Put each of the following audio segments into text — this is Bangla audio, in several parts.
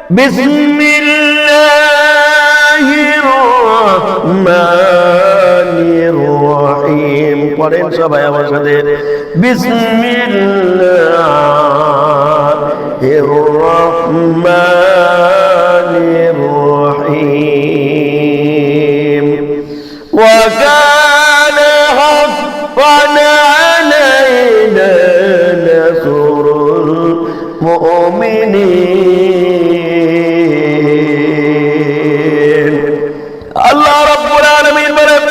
বিসমিল্লাহির রহমানির রহিম। পড়েন সবাই আমার সাথে, বিসমিল্লাহির রহমানির রহিম। ওয়া কানা হাক্কান আলাইনা নাসরুল মুমিনিন। আল্লাহ রাব্বুল আলামিন বলেন,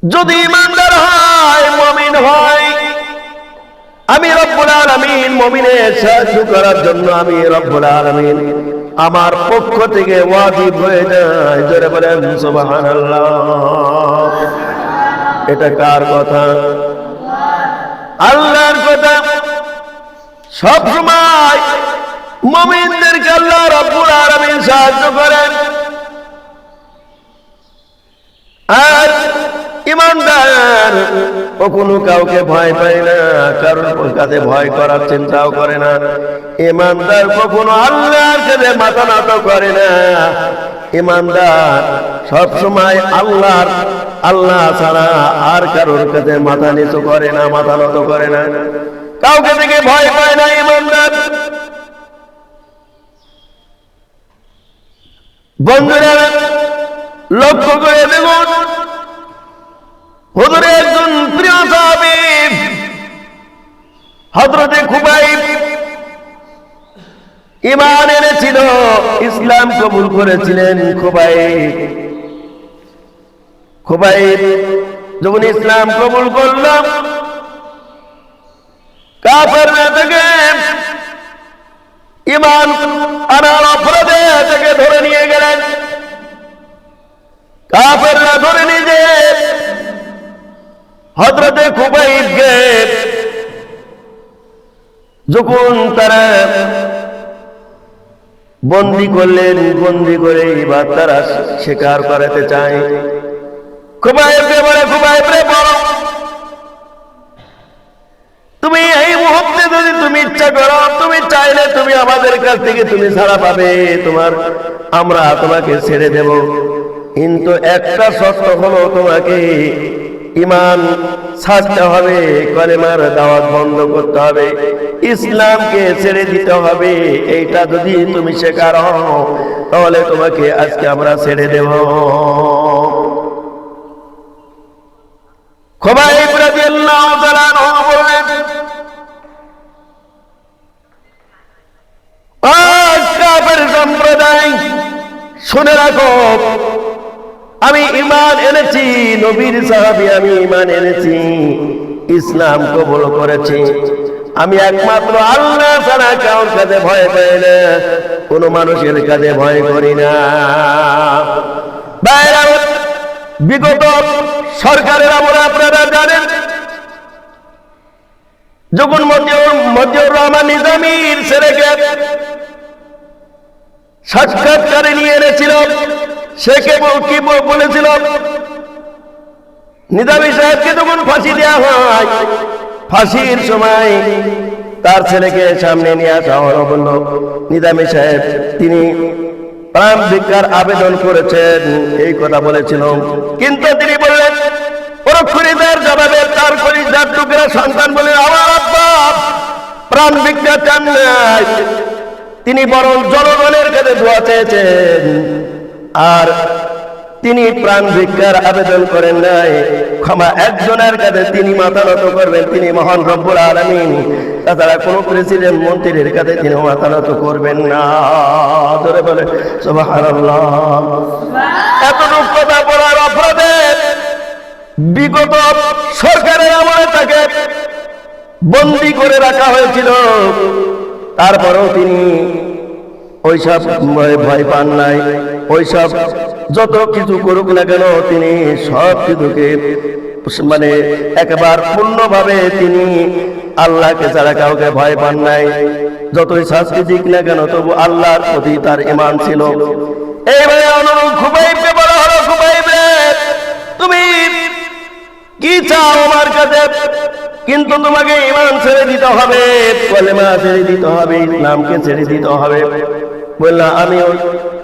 যদি ইমানদার হয়, মুমিন হয়, আমি রব্বুল আলামিন মুমিনের সাহায্য করার জন্য আমি রব্বুল আলামিন আমার পক্ষ থেকে ওয়াজিব হয়ে যায়। জোরে বলেন সুবহানাল্লাহ। এটা কার কথা? আল্লাহর কথা। সব সময় মুমিনদেরকে আল্লাহ রব্বুল আলামিন সাহায্য করেন। আর ইমানদার কখনো কাউকে ভয় পায় না, কারোর কাছে ভয় করার চিন্তাও করে না। ইমানদার কখনো আল্লাহর কাছে মাথা নত করে না। ইমানদার সব সময় আল্লাহ ছাড়া আর কারোর কাছে মাথা নিচু করে না, মাথা নত করে না, কাউকে থেকে ভয় পায় না ইমানদার। বন্ধুরা লক্ষ্য করে দেখুন, হুজুরের একজন প্রিয় সাহাবী হযরতে খুবাইব ঈমান এনেছিল, ইসলাম কবুল করেছিলেন। খুবাইব যখন ইসলাম কবুল করল, কাফেররা থেকে ঈমান আনার অপরাধে থেকে ধরে নিয়ে গেলেন। কাফেররা ধরে নিয়ে হযরতে খুবাইবকে যখন তারা বন্দী করলেন, বন্দী করে এবার তারা স্বীকার করাতে চায়। খুবাইবকে বলে, খুবাইব রে বলো, তুমি এই মুহূর্তে যদি তুমি ইচ্ছা করো, তুমি চাইলে তুমি আমাদের কাছ থেকে তুমি ছাড়া পাবে, আমরা তোমাকে ছেড়ে দেব। কিন্তু একটা শর্ত হলো, তোমাকে ঈমান ছাড়তে হবে, কলেমার দাওয়াত বন্ধ করতে হবে, ইসলামকে ছেড়ে দিতে হবে। এইটা যদি তুমি স্বীকার হও, তাহলে তোমাকে আজকে আমরা ছেড়ে দেব। খুবাইব রাদিয়াল্লাহু তাআলা আনহু বললেন, কাফের সম্প্রদায় শুনে রাখো, আমি ঈমান এনেছি, নবীর সাহাবী আমি ঈমান এনেছি, ইসলাম কবুল করেছি। আমি একমাত্র আল্লাহ ছাড়া কারোর কাছে ভয় পাই না, কোন মানুষের কাছে ভয় করি না। বিগত সরকারের আমলে আপনারা জানেন, যখন মতিউর রহমান নিজামীর ছেলেকে সাক্ষাৎকারে নিয়ে এনেছিল, সে কি বলেছিল? নিজামী সাহেবকে যখন ফাঁসি দেওয়া হয়, ফাঁসির সময় তার ছেলেকে সামনে নিয়ে আসা হলো, বলল নিজামী সাহেব তিনি প্রাণ ভিক্ষার আবেদন করেছেন, এই কথা বলেছিল। কিন্তু তিনি বললেন, পরক্ষণিতার জবাবে তার কলিজার টুকরা সন্তান বলে, আমার আব্বা প্রাণ ভিক্ষা চান নাই, তিনি বরং জনগণের কাছে দোয়া চেয়েছেন, আর তিনি প্রাণ ভিক্ষার আবেদন করেন নাই। ক্ষমা একজনের কাছে তিনি মাথা নত করবেন, তিনি মহান রব্বুল আলামিন, তাছাড়া কোন প্রেসিডেন্ট মন্ত্রীর কাছে তিনি মাথা নত করবেন না। ধরে বলে সুবহানাল্লাহ। এতটুকু কথা বলার অপরাধে বিগত সরকারের আমলে তাকে বন্দী করে রাখা হয়েছিল। তারপরেও তিনি ওইসব ভয় পান নাই, ওইসব যত কিছু করুক না কেন, তিনি সব কিছুকে একবার পূর্ণভাবে তিনি আল্লাহকে ছাড়া কাউকে ভয় পান নাই। যতই শাস্তি দিক না কেন, তবু আল্লাহর প্রতি তার ঈমান ছিল। এইভাবে অনুরূপ খুবাইবকে বলা হলো, খুবাইব রে তুমি কি চাও আমার কাছে? কিন্তু তোমাকে ঈমান ছেড়ে দিতে হবে, কলেমা ছেড়ে দিতে হবে, ইসলামকে ছেড়ে দিতে হবে। বললাম আমি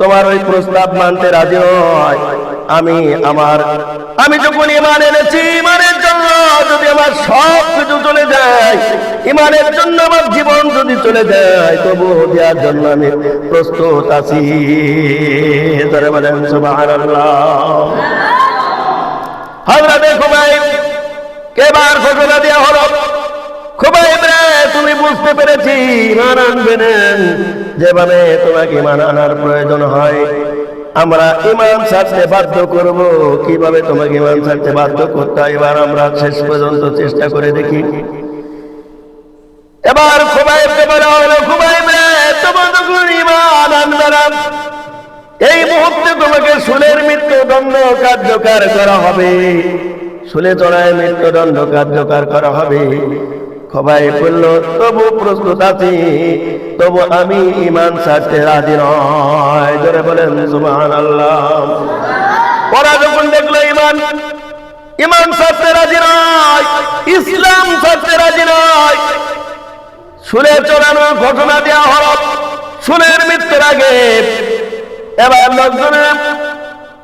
তোমার ওই প্রস্তাব মানতে রাজি নই। আমি যখন ঈমান এনেছি, ঈমানের জন্য যদি আমার সব কিছু চলে যায়, ঈমানের জন্য আমার জীবন যদি চলে যায়, তবু দেওয়ার জন্য আমি প্রস্তুত আছি। ধরে বলেন সুবহানাল্লাহ। হযরত খুবাইব এবার ঘোষণা দেওয়া হলো, খুবাইব রে, তুমি বুঝতে পেরেছি ঈমান আনবে না, যেভাবে তোমাকে ঈমান আনার প্রয়োজন হয় আমরা ঈমান ছাড়তে বাধ্য করব। কিভাবে তোমাকে ঈমান ছাড়তে বাধ্য করতে হয় এবার আমরা শেষ পর্যন্ত চেষ্টা করে দেখি। এবার খুবাইবকে বলা হলো, খুবাইব রে, তোমার যখন ঈমান আনবে না, এই মুহূর্তে তোমাকে শুলের মৃত্যুদণ্ড কার্যকর করা হবে, শুলে চড়ায় মৃত্যুদণ্ড কার্যকর করা হবে। খুবাইব বলল, তবু প্রস্তুত আছি, তবু আমি ঈমান ছাড়তে রাজি নয়। জোরে বলেন সুবহানাল্লাহ। ওরা যখন দেখলো ঈমান ছাড়তে রাজি নয়, ইসলাম ছাড়তে রাজি নয়, শুলে চড়ানোর ঘটনা দেওয়া হলো শুলের মৃত্যুর আগে। এবার লোকজনে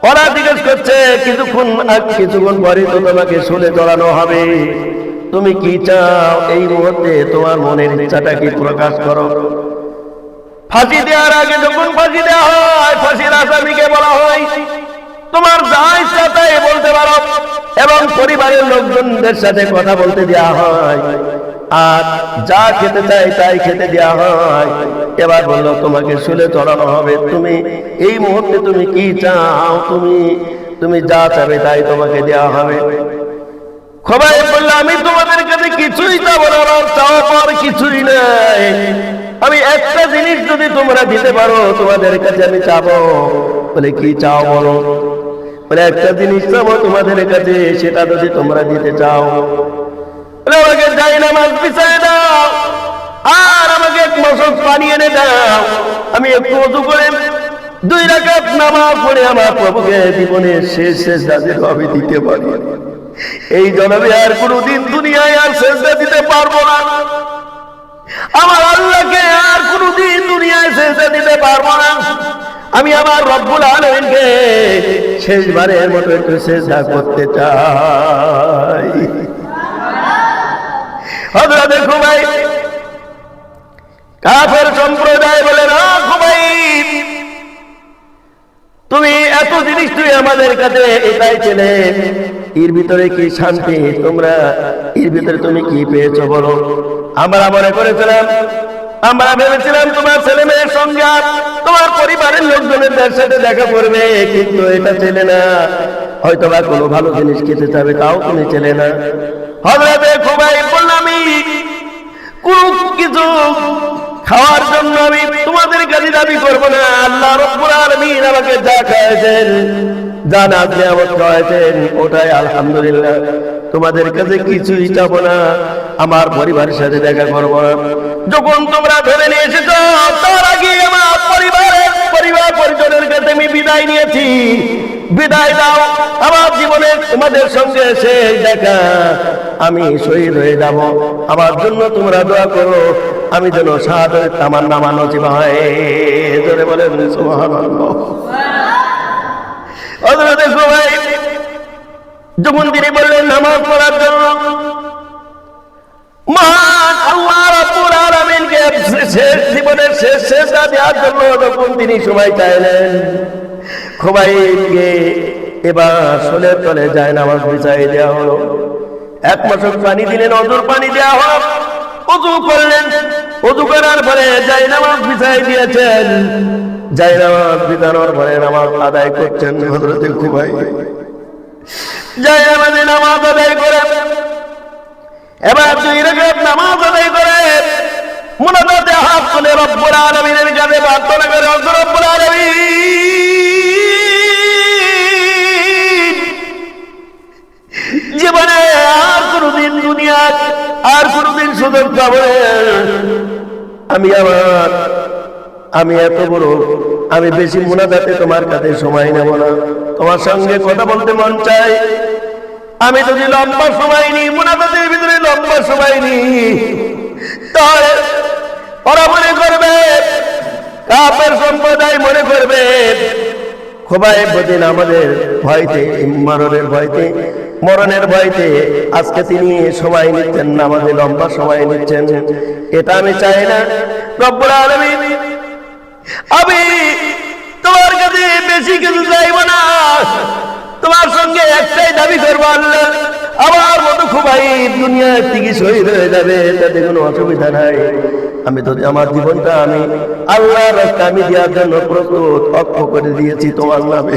ওরা জিজ্ঞেস করছে, কিছুক্ষণ পরে তো তোমাকে শুলে চড়ানো হবে, তুমি কি চাও? এই মুহূর্তে তোমার মনের ইচ্ছাটা কি প্রকাশ করো। ফাঁসি দেওয়ার আগে যখন ফাঁসি দেওয়া হয়, ফাঁসির আসামিকে বলা হয় তোমার যা ইচ্ছা তাই বলতে পারো, এবং পরিবারের লোকজনদের সাথে কথা বলতে দেওয়া হয়, আর যা খেতে চাই তাই খেতে দেওয়া হয়। এবার বললো তোমাকে শুলে চড়ানো হবে, তুমি এই মুহূর্তে তুমি কি চাও? তুমি যা চাবে তাই তোমাকে দেওয়া হবে। খুবাইব বলল, আমি তোমাদের কাছে কিছুই চাবো না, আমার চাওয়া পাওয়ার কিছুই নাই। আমি একটা জিনিস যদি তোমরা দিতে পারো তোমাদের কাছে আমি চাবো। বলে কি চাও বলো? বলে একটা জিনিস চাবো তোমাদের কাছে, সেটা যদি তোমরা দিতে চাও আমাকে জায়নামাজ বিছায় দাও, আর আমাকে এক মশক পানি এনে দাও, আমি একটু ওযু করে 2 রাকাত নামাজ পড়ে আমার প্রভুকে জীবনের শেষ সেজদা আমি দিতে পারি। এই জন্মে আর কোনদিন দুনিয়ায় আর সেজদা দিতে পারবো না, আমার আল্লাহকে আর কোনদিন দুনিয়ায় সেজদা দিতে পারবো না। আমি আমার রব্বুল আলামিনকে শেষবারের মতো একটু সেজদা করতে চাই। হযরত খুবাইব কাফের সম্প্রদায় বলে, না খুবাইব, তুমি এত জিনিস তুই আমাদের কাছে এটাই ছেলে, এর ভিতরে কি শান্তি? তোমরা এর ভিতরে তুমি কি পেয়েছো বলো? আমরা মনে করেছিলাম, আমরা ভেবেছিলাম তোমার ছেলে মেয়ের সঙ্গে তোমার পরিবারের লোকজনের সাথে দেখা করবে, কিন্তু এটা ছেলে না, হয়তো বা কোনো ভালো জিনিস খেতে চাবে, তাও তুমি ছেলে না। হযরত খুবাইব বলল, আমি কোন কিছু খাওয়ার জন্য আমি তোমাদের কাছে দাবি করব না। আল্লাহ রাব্বুল আলামিন আমাকে যা খাওয়াইছেন, যা নিয়ামত খাওয়াইছেন, ওটাই আলহামদুলিল্লাহ। তোমাদের কাছে কিছুই চাবো না, আমার পরিবারের সাথে দেখা করব না। যখন তোমরা ধরে নিয়ে এসেছো, তার আগে আমার পরিবার পরিজনের কাছে আমি বিদায় নিয়েছি। বিদায় দাও, আমার জীবনে তোমাদের সঙ্গে শেষ দেখা, আমি শহীদ হয়ে যাব। আমার জন্য তোমরা দোয়া করো, আমি যেন শাহাদাতের তামান্না নসিব হয়। জোরে বলেন সুবহানাল্লাহ। হযরত খুবাইব যখন তিনি বললেন নামাজ পড়ার জন্য, মহান আল্লাহ রাব্বুল আলামিনকে শেষ জীবনের শেষ সেজদা দেওয়ার জন্য যখন তিনি সময় চাইলেন, খুবাইবকে এবার শুলের তলে জায়নামাজ বিছাই দেওয়া হলো। 1 মশক পানি দিলেন, ওযুর পানি দেওয়া হলো, ওযু করলেন। ওযু করার পরে জায়নামাজ বিছাই দিয়েছেন, জায়নামাজ বিছানোর পরে নামাজ আদায় করছেন। হযরত খুবাইব জায়নামাজে নামাজ আদায় করে এবার 2 রাকাত নামাজ আদায় করে মুনাজাতে হাত তুলে রব্বুল আলামিনের কাছে প্রার্থনা করে, রব্বুল আলামিন, জীবনে আর কোনদিন দুনিয়ার আর কোনদিন সুযোগ পাবো না, আমি এত বড়, আমি বেশি মুনাজাতে তোমার কাছে সময় নেব না, তোমার সঙ্গে কথা বলতে মন চায়, আমি যদি লম্বা সময় নিই, মুনাফাতের ভিতরে লম্বা সময় নিই, তাহলে ওরা মনে করবে, কাফের সম্প্রদায় মনে করবে খোবাইব বদিন আমাদের ভয়তে, মরণের ভয়তে আজকে তিনি সময় নিচ্ছেন না, আমাদের লম্বা সময় নিচ্ছেন। এটা আমি চাই না। রব্বুল আলামিন, আমি তোমার কাছে বেশি কিছু চাইব না, তোমার সঙ্গে একটাই দাবি করবো, আল্লাহ আমার মতো খোবাইব দুনিয়া থেকে শহীদ হয়ে যাবে, তাতে কোনো অসুবিধা নাই। আমি তো আমার জীবনটা আমি আল্লাহর রাস্তায় আমি দেওয়ার জন্য প্রস্তুত, অক্ষ করে দিয়েছি তোমার নামে।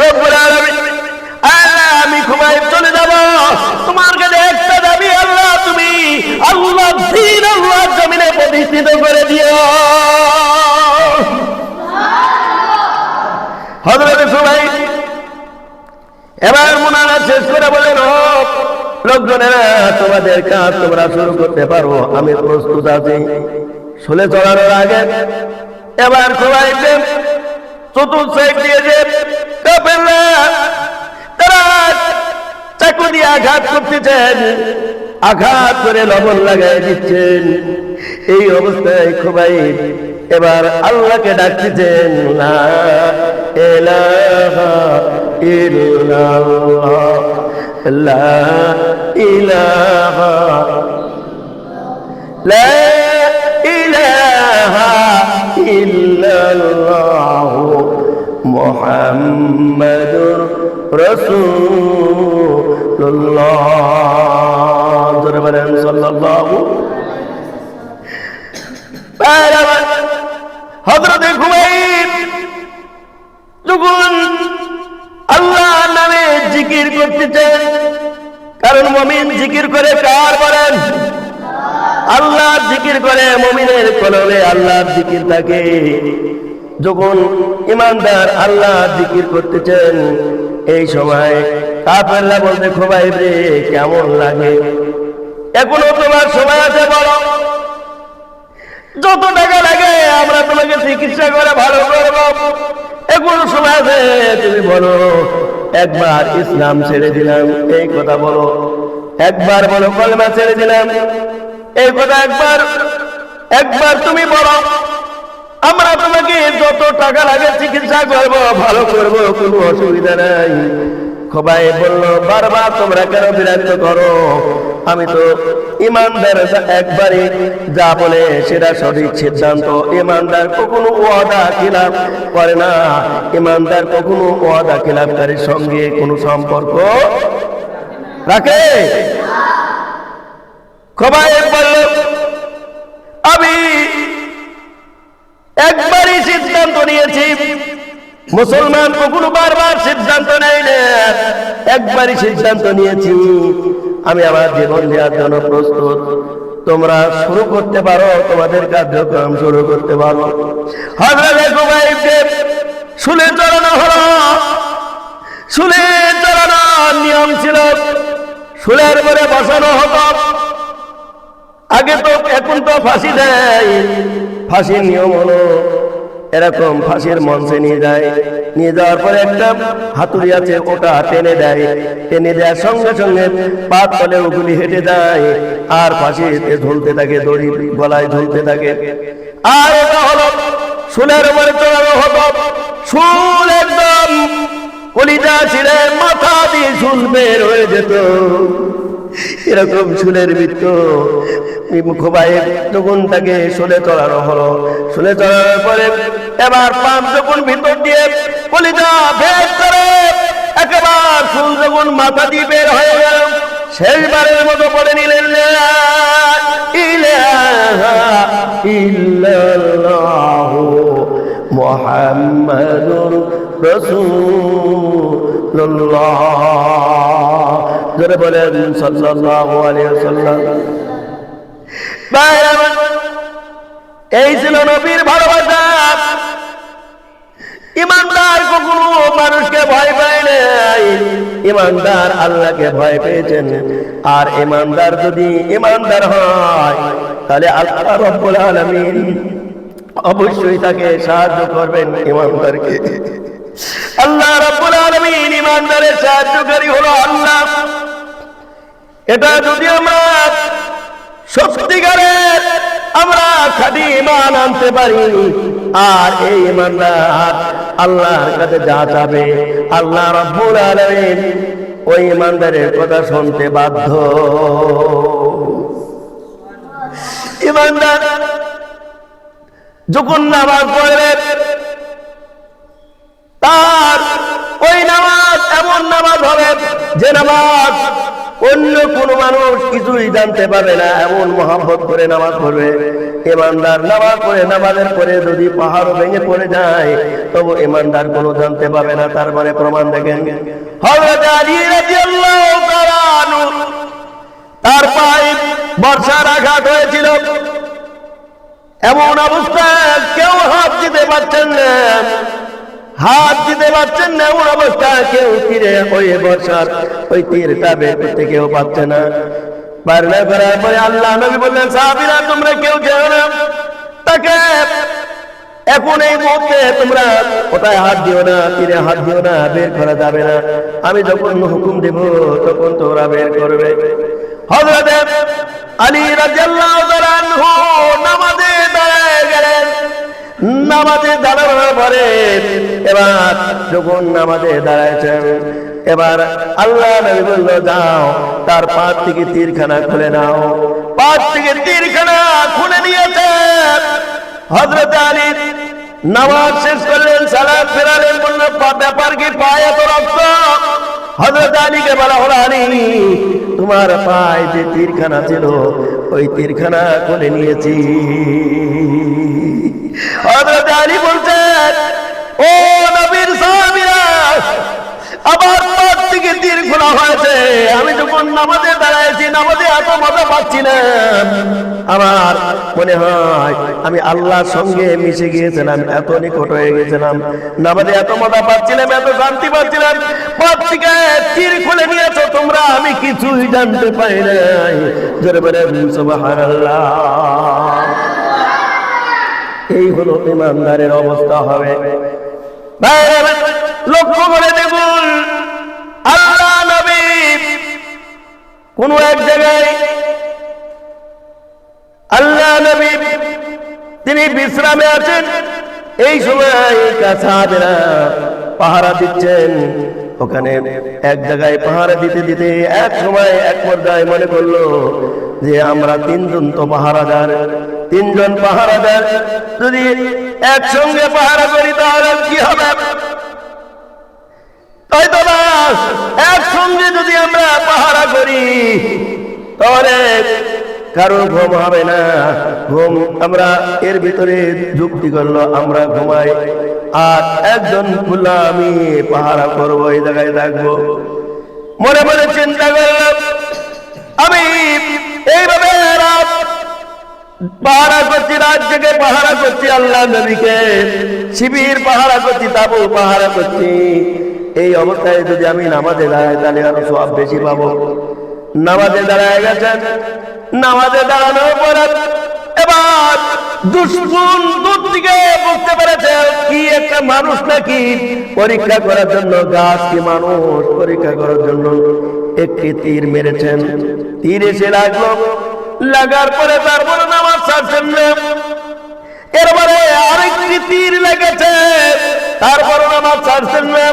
রব্বুল আলামিন, আল্লাহ আমি খোবাইব চলে যাব, তোমার কাছে একটা দাবি, আল্লাহ তুমি আল্লাহ দ্বীন আল্লাহর জমিনে প্রতিষ্ঠিত করে দিও। হযরত খোবাইব এবার মুনাজাত শেষ করে বলেন, ও লোকজনেরা, তোমাদের কাজ তোমরা শুরু করতে পারো, আমি প্রস্তুত আছি। শুলে চলানোর আগে এবার খোবাইব চতুর্থ সাইড দিয়ে যে কাফেররা তারা চাকু দিয়ে আঘাত করতেছেন, আঘাত করে লবণ লাগাই দিচ্ছেন। এই অবস্থায় খোবাইব এবার আল্লাহকে ডাকতেছেন, লা ইলাহা ইল্লাল্লাহ, লা ইলাহা, লা ইলাহা ইল্লাল্লাহ মুহাম্মাদুর রাসূলুল্লাহ। জোরে বলেন সাল্লাল্লাহু। হযরত খোবাইব যখন আল্লাহর নামে জিকির করতেছেন, কারণ মুমিন জিকির করে কার বলেন? আল্লাহর জিকির করে, মুমিনের কলবে আল্লাহর জিকির থাকে। যখন ঈমানদার আল্লাহর জিকির করতেছেন, এই সময় কাফেররা বলতে, খোবাইব রে কেমন লাগে? এখনো তোমার সময় আছে, বলো যত টাকা লাগে আমরা তোমাকে চিকিৎসা করে ভালো করব, এখনো সময় আছে, তুমি বলো একবার ইসলাম ছেড়ে দিলাম, এই কথা বলো। একবার বলো কলেমা ছেড়ে দিলাম, এই কথা একবার তুমি বলো, আমরা তোমাকে যত টাকা লাগে চিকিৎসা করব, ভালো করব, কোনো অসুবিধা নাই। খোবাইব বলল, বারবার তোমরা কেন বিরক্ত করো? আমি তো ঈমানদার, একবারে যা বলে সেটা সঠিক সিদ্ধান্ত। ঈমানদার কখনো ওয়াদা খিলাফ করে না, ঈমানদার কখনো ওয়াদা খিলাফকারীর সঙ্গে কোনো সম্পর্ক রাখে। খোবাইব বলল, আমি একবারই সিদ্ধান্ত নিয়েছি, মুসলমান কখনো বারবার সিদ্ধান্ত নেয় না, একবারই সিদ্ধান্ত নিয়েছি, আমি আমার জীবন দেওয়ার জন্য প্রস্তুত। তোমরা শুরু করতে পারো, তোমাদের কার্যক্রম শুরু করতে পারো। হযরত খোবাইবকে শুলে চড়ানো হলো। শুলে চড়ানোর নিয়ম ছিল, শুলের পরে বসানো হতো। আগে তো, এখন তো ফাঁসি দেয়। ফাঁসির নিয়ম হলো এরকম, ফাঁসির মঞ্চে নিয়ে যায়, নিয়ে যাওয়ার পরে একটা হাতুড়ি আছে, ওটা টেনে দেয়, টেনে দেওয়ার সঙ্গে সঙ্গে পাত তলে ওগুলি হেঁটে যায়, আর ফাঁসিতে ঝুলতে থাকে, দড়ি গলায় ঝুলতে থাকে। আর এটা হলো শুলের উপরে চড়ানো হতো। শুল একদম কলিজা ছিঁড়ে মাথা দিয়ে শুল বের হয়ে যেত, এরকম শুলের বৃত্ত। খোবাইব যখন তাকে শুলে চড়ানো হলো, শুলে চড়ানোর পরে এবার পাপ যখন ভিতর দিয়ে কলিজা বের করে, একেবারে শুল যখন মাথা দিয়ে বের হয়ে গেল, শেষবারের মতো বলে নিলেন, লা ইলাহা ইল্লাল্লাহু মুহাম্মাদুর রাসূলুল্লাহ। জোরে বলেন সাল্লাল্লাহু আলাইহি ওয়াসাল্লাম। এই ছিল নবীর ভালোবাসা। ঈমানদার কখনো মানুষকে ভয় পায় নাই, ঈমানদার আল্লাহকে ভয় পেয়েছেন। আর ঈমানদার যদি ঈমানদার হয়, তাহলে আল্লাহ রাব্বুল আলামিন অবশ্যই তাকে সাহায্য করবেন ইমানদারকে। আল্লাহ রাব্বুল আলামিন ইমানদারের সাহায্যকারী হলো আল্লাহ। এটা যদি আমরা সত্যিকারের আমরা খাঁটি ঈমান আনতে পারি, আর এই ঈমানদার আল্লাহর কাছে যা চাবে আল্লাহ রাব্বুল আলামিন ওই ঈমানদারের কথা শুনতে বাধ্য। ঈমানদার যখন নামাজ পড়বে তার ওই নামাজ এমন নামাজ হবে যে নামাজ অন্য কোন মানুষ কিছুই জানতে পারবে না, এমন মহব্বত করে নামাজ পড়বে। ঈমানদার নামাজ পড়ে নামাজের পরে যদি পাহাড় ভেঙে পড়ে যায় তবু ঈমানদার কোনো জানতে পাবে না। তার মানে প্রমাণ দেখেন, হযরত আলী রাদিয়াল্লাহু তাআলা আনহু তার পায়ে বর্ষার আঘাত হয়েছিল, এমন অবস্থা কেউ হাত দিতে পারছেন না, হাত দিতে পারছেন না, এমন অবস্থা কেউ তীরে ওই বর্ষার ওই তীরটা বের করতে কেউ পারছে না। বারনা করার পরে আল্লাহ নবী বললেন, সাহাবীরা তোমরা কেউ যেও না, তাকে এখন এই মুহূর্তে তোমরা ওটায় হাত দিও না, তীরে হাত দিও না, বের করা যাবে না, আমি যখন হুকুম দেব তখন তোমরা বের করবে। হযরত আলী রাদিয়াল্লাহু তাআলা আনহু নামাজে দাঁড়ায় গেলেন। নামাজে দাঁড়ানোর পরে এবার যখন নামাজে দাঁড়াইছেন, এবার আল্লাহ নবী বলল, যাও তার পাশ থেকে তীরখানা খুলে নাও। পাশ থেকে তীরখানা খুলে নিয়েছে। হযরত আলী নামাজ শেষ করলেন, সালাত ফেরালেন, বললেন ব্যাপার কি, পায়ে তো রক্ত। হযরত আলীকে বলা হলো, আলী তোমার পায়ে যে তীরখানা ছিল ওই তীরখানা খুলে নিয়েছি। হযরত আলী বলছেন, ও নবীর সাহাবীরা, আবার পাশ থেকে তীর খোলা হয়েছে। আমি যখন নামাজে দাঁড়াইছি, নামাজে এত মজা পাচ্ছি না, আমার মনে হয় আমি আল্লাহর সঙ্গে মিশে গিয়েছিলাম, এত নিকট হয়ে গেছিলাম, নামাজে এত মজা পাচ্ছিলাম, এত শান্তি পাচ্ছিলাম। পাশ থেকে তীর খুলে নিয়েছো তোমরা, আমি কিছুই জানতে পারি নাই। জোরে বলেন সুবহানাল্লাহ। এই হলো ঈমানদারের অবস্থা হবে। লক্ষ্য করে দেখুন, আল্লাহ নবী কোন এক জায়গায়, আল্লাহ নবী তিনি বিশ্রামে আছেন, এই সময় সাহাবীরা পাহারা দিচ্ছেন। ওখানে এক জায়গায় পাহারা দিতে দিতে এক সময় এক পর্যায়ে মনে করলো যে আমরা তিনজন তো পাহারাদার, তিনজন পাহারাদার যদি একসঙ্গে পাহারা করি তাহলে কি হবে? হয়তো না, একসঙ্গে যদি আমরা পাহারা করি তাহলে কারো ঘুম হবে না। ঘুম আমরা এর ভিতরে যুক্তি করলো, আমরা ঘুমাই আর একজন বললাম আমি পাহারা করবো, এই জায়গায় থাকবো। মনে মনে চিন্তা করলাম আমি এইভাবে রাত পাহারা করছি, রাত জেগে পাহারা করছি, আল্লাহ নবীকে শিবির পাহারা করছি, তাবু পাহারা করছি। এই অবস্থায় যদি আমি নামাজে দাঁড়াই তাহলে আরো সওয়াব বেশি পাবো। নামাজে দাঁড়ায় গেছেন, নামাজে দাঁড়ানোর পর এবার দুশ্মন দূর থেকে বুঝতে পেরেছে কি একটা মানুষ নাকি, পরীক্ষা করার জন্য, গাছ কি মানুষ পরীক্ষা করার জন্য একটি তীর মেরেছেন। তীর এসে লাগলো, লাগার পরে তারপর নামাজ ছাড়ছেন না। এরপরে আরেকটি তীর লেগেছে, তারপর নামাজ ছাড়ছেন না।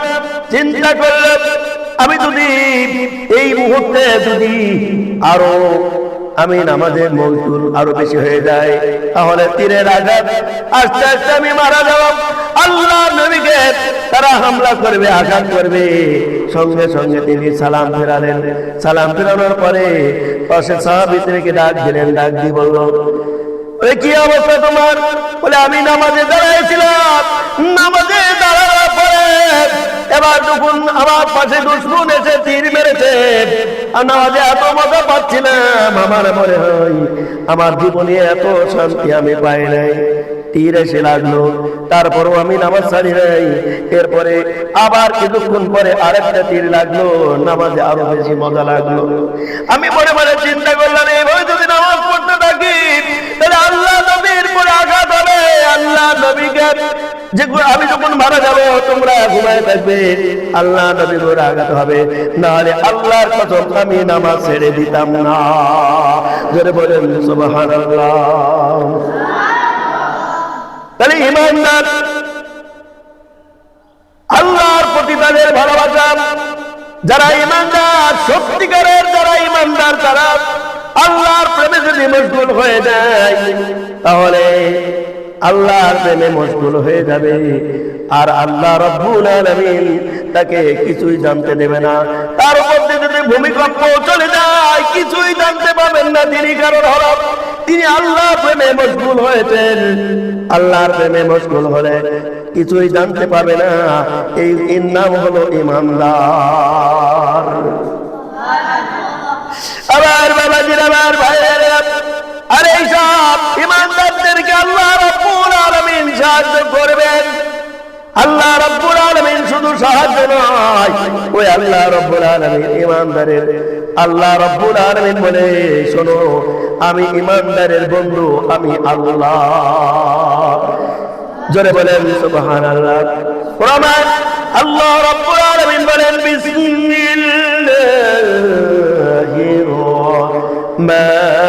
চিন্তা করলেন আমি যদি এই মুহূর্তে যদি আরো আমি নামাজের মজদুর আরো বেশি হয়ে যায় তাহলে তীরের আঘাত আস্তে আস্তে আমি মারা যাব। আল্লাহ নবীকে তারা হামলা করবে, আঘাত করবে। সঙ্গে সঙ্গে তিনি সালাম ফেরালেন। সালাম ফেরানোর পরে পাশে সাহাবীদেরকে ডাক দিলেন, ডাক দিয়ে বলল, কি অবস্থা তোমার? বলে আমি নামাজে দাঁড়াইছিলাম, নামাজে দাঁড়ানোর পরে এবার যখন আমার পাশে দুশমন এসে তীর মেরেছে, নামাজে এত মজা পাচ্ছিলাম, আমার মনে হয় আমার জীবনে এত শান্তি আমি পাই নাই। তীর এসে লাগলো, তারপরও আমি নামাজ ছাড়ি নাই। এরপরে আবার কিছুক্ষণ পরে আরেকটা তীর লাগলো, নামাজে আরো বেশি মজা লাগলো। আমি মনে মনে চিন্তা করলাম এইভাবে যদি নামাজ পড়তে থাকি তাহলে আল্লাহ নবীর পরে আঘাত হবে, আল্লাহ যে আমি যখন মারা যাব তোমরা ঘুমায় থাকবে, আল্লাহ নবী বলে আঘাত হবে, নাহলে আল্লাহর কসম আমি নামাজ ছেড়ে দিতাম না। জোরে বলেন সুবহানাল্লাহ। তাহলে ঈমানদার, আল্লাহর প্রতি তাদের ভালোবাসা, যারা ঈমানদার সত্যিকারের, যারা ঈমানদার তারা আল্লাহর প্রেমে যদি মশগুল হয়ে যায় তাহলে আল্লাহর প্রেমে মশগুল হয়ে যাবে, আর আল্লাহ রাব্বুল আলামিন তাকে কিছুই জানতে দেবে না। তার মধ্যে যদি ভূমিকম্প চলে যায় কিছুই জানতে পাবেন না তিনি, কারণ হলো তিনি আল্লাহর প্রেমে মশগুল হয়েছেন। আল্লাহর প্রেমে মশগুল হলে কিছুই জানতে পাবে না। এর নাম হলো ঈমানদার। আবার বাবাজির, আমার ভাইয়েরা, আর এই সব ঈমানদারদেরকে আল্লাহ রাব্বুল আলামিন সাহায্য করবেন। আল্লাহ রাব্বুল আলামিন শুধু সাহায্য নয়, ওই আল্লাহ রাব্বুল আলামিন ঈমানদারের, আল্লাহ রাব্বুল আলামিন বলে শোনো আমি ঈমানদারের বন্ধু, আমি আল্লাহ। জোরে বলেন সুবহানাল্লাহ। প্রমাণ আল্লাহ রাব্বুল আলামিন বলেন বিসমিল্লাহির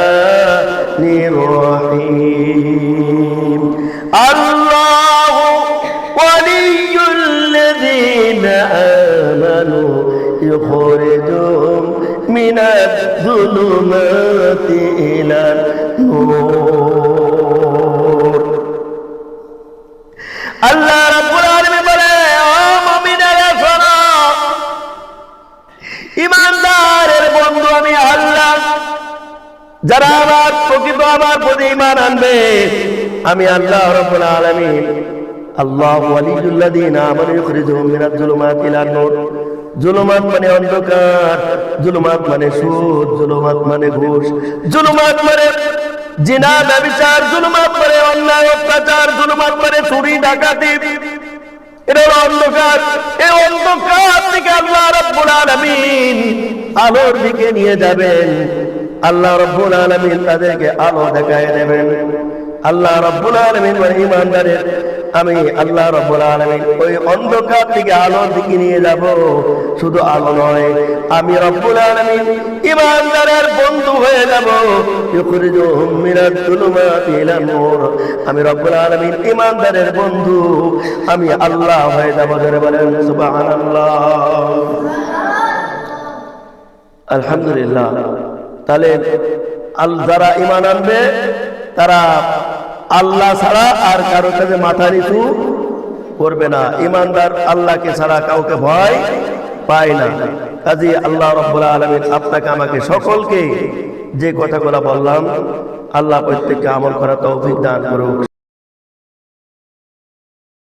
রাহমানির রহিম। আল্লাহু ওয়ালিয়ুল্লাযীনা আমানু ইখরিজুহুম মিনাজ-যুলুমাতি ইলান-নূর। আল্লাহ রাব্বুল আলামিন বলে, ও মুমিনেরা শোনো, ঈমানদারের বন্ধু আমি আল্লাহ। যারা আমার প্রকৃত আমার প্রতি ঈমান আনবে আমি আল্লাহ রাব্বুল আলামিন। আল্লাহু ওয়ালিয়ুল্লাযীনা আমানু ইখরিজুহুম মিনাজ-যুলুমাতি ইলান-নূর। জুলুমাত মানে অন্ধকার, জুলুমাত মানে সুদ, জুলুমাত মানে ঘুষ, জুলুমাত মানে জিনা ব্যভিচার, জুলুমাত মানে অন্যায় অত্যাচার, জুলুমাত মানে চুরি ডাকাতি। এটা হলো অন্ধকার। এই অন্ধকার থেকে আল্লাহ রাব্বুল আলামিন আলোর দিকে নিয়ে যাবেন। আল্লাহ রাব্বুল আলামিন তাদেরকে আলো দেখায় দেবেন। আল্লাহ রাব্বুল আলামিন বলে ঈমানদারের আমি আল্লাহ রাব্বুল আলামিন ওই অন্ধকার থেকে আলোর দিকে নিয়ে যাব। শুধু আলো নয়, আমি রাব্বুল আলামিন ঈমানদারের বন্ধু হয়ে যাব। ইখরিজুহুম মিনাজ-যুলুমাতি ইলান-নূর। আমি রাব্বুল আলামিন ঈমানদারের বন্ধু, আমি আল্লাহ হয়ে যাব। জোরে বলেন সুবহানাল্লাহ। আলহামদুলিল্লাহ। তাহলে যারা ঈমান আনবে তারা আল্লাহ ছাড়া আর কারো কাছে মাথা নিচু করবে না। ঈমানদার আল্লাহকে ছাড়া কাউকে ভয় পায় না। কাজী আল্লাহ রাব্বুল আলামিন আপনাকে আমাকে সকলকে যে কথাগুলো বললাম আল্লাহ প্রত্যেককে আমল করার তৌফিক দান করুক।